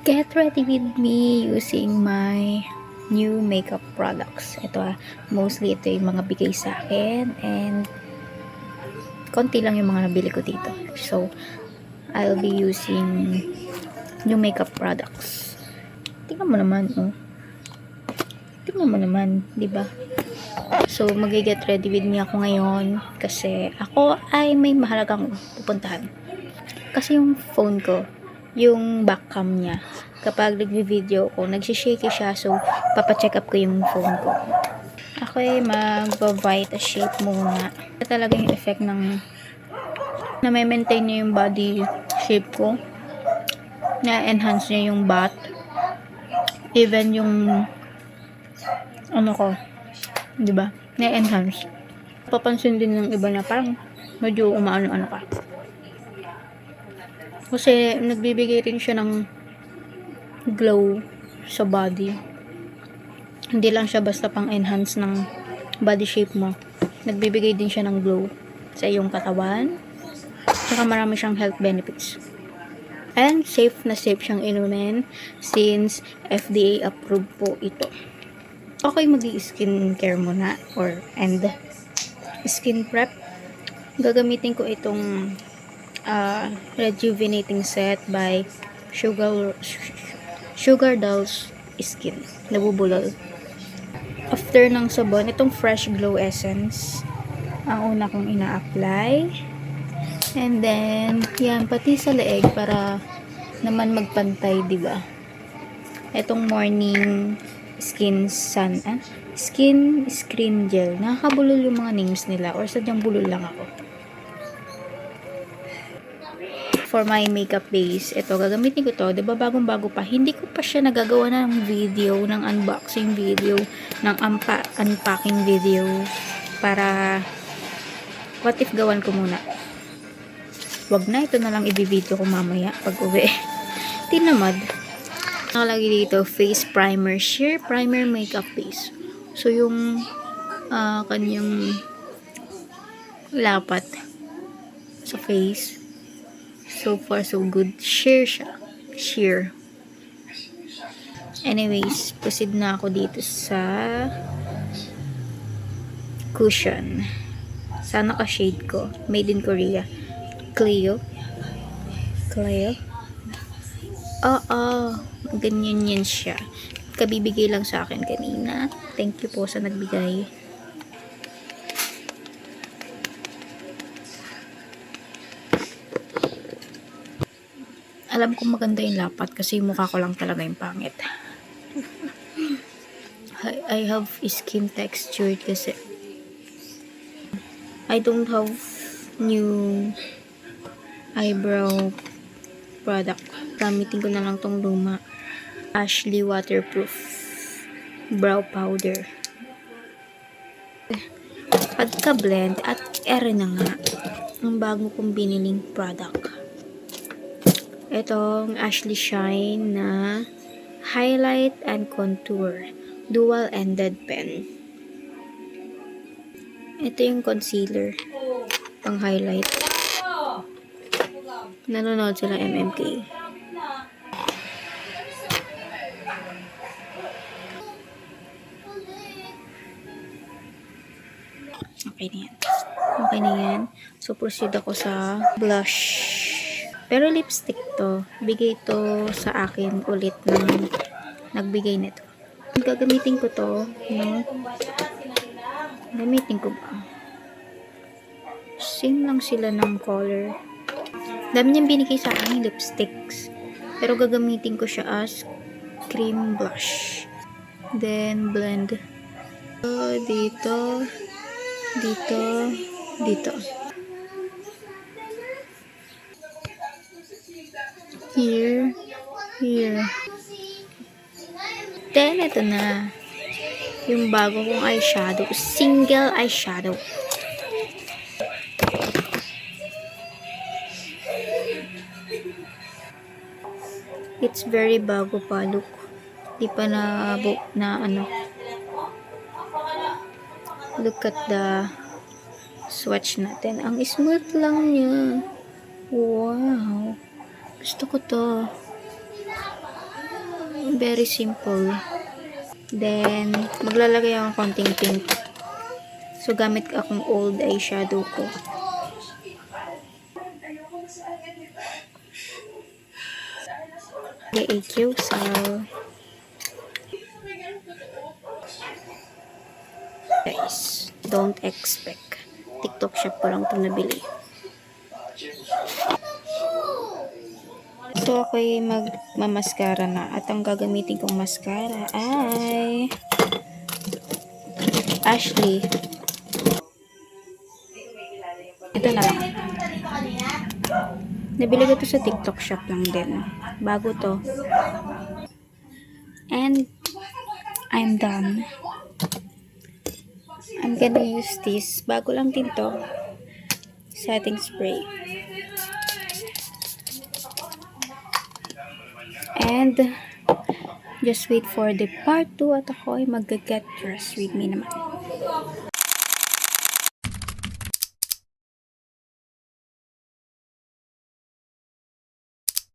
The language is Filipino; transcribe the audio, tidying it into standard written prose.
Get ready with me using my new makeup products. Ito mostly ito yung mga bigay sa akin and konti lang yung mga nabili ko dito. So, I'll be using new makeup products. Tingnan mo naman, oh. Tingnan mo naman, di ba? So, mag-get ready with me ako ngayon kasi ako ay may mahalagang pupuntahan. Kasi yung phone ko, yung back cam niya, kapag nagvi-video ko, nagsishake siya, so papacheck up ko yung phone ko. Ako ay mag-vita shape muna. Ito talaga yung effect ng na-maintain niya yung body shape ko, na-enhance niya yung butt, even yung ano ko, diba, na-enhance. Papansin din ng iba na parang medyo umaano-ano ka. Kasi nagbibigay rin siya ng glow sa body. Hindi lang siya basta pang enhance ng body shape mo. Nagbibigay din siya ng glow sa iyong katawan. Saka marami siyang health benefits. And safe na safe siyang inumin since FDA approved po ito. Okay, mag-i-skincare muna and skin prep. Gagamitin ko itong rejuvenating set by Sugar Dolls Skin. Nabubulol. After ng sabon, itong Fresh Glow Essence ang una kong ina-apply. And then, yan, pati sa leeg para naman magpantay, diba? Itong morning skin screen gel. Nakakabulol yung mga names nila or sadyang bulol lang ako. For my makeup base, ito, gagamitin ko to, diba bagong-bago pa, hindi ko pa siya nagagawa ng video, ng unboxing video, ng unpacking video, para, what if gawan ko muna? Wag na, ito na lang i-video ko mamaya, pag uwi. Tinamad. Nakalagay dito, face primer, sheer primer makeup base. So, yung, kanyang lapat sa face, so far so good. Sheer siya. Sheer. Anyways, proceed na ako dito sa cushion. Sana ka shade ko. Made in Korea. Cleo. Oo. Ganyan yan siya. Kabibigay lang sa akin kanina. Thank you po sa nagbigay. Alam ko maganda yung lapat kasi mukha ko lang talaga yung pangit. I have skin texture kasi I don't have new eyebrow product. Gamitin ko na lang tong luma. Ashley Waterproof Brow Powder. Pagka-blend at ere na nga ang bago kong biniling product. Itong Ashley Shine na Highlight and Contour Dual-Ended Pen. Ito yung concealer pang highlight. Nanonood sila MMK. Okay na yan. So, proceed ako sa blush. Pero lipstick to. Bigay to sa akin ulit ng nagbigay nito. Gagamitin ko to, no? Gamitin ko ba? Same lang sila ng color. Dami niyang binigay sa akin lipsticks. Pero gagamitin ko siya as cream blush. Then, blend. So, dito. Here. Then, ito na. Yung bago kong eyeshadow. Single eyeshadow. It's very bago pa, look. Di pa na ano. Look at the swatch natin. Ang smooth lang niya. Wow. Gusto ko to. Very simple. Then, maglalagay ako ng konting pink. So, gamit akong old eyeshadow ko. AQ, so guys, don't expect. TikTok shop ko lang ito nabili. So, ako'y magmamaskara na. At ang gagamitin kong mascara ay Ashley. Ito na lang. Nabili ko to sa TikTok shop lang din. Bago to. And I'm done. I'm gonna use this. Bago lang din to. Setting spray. And just wait for the part 2 at ako ay mag-get dressed with me naman.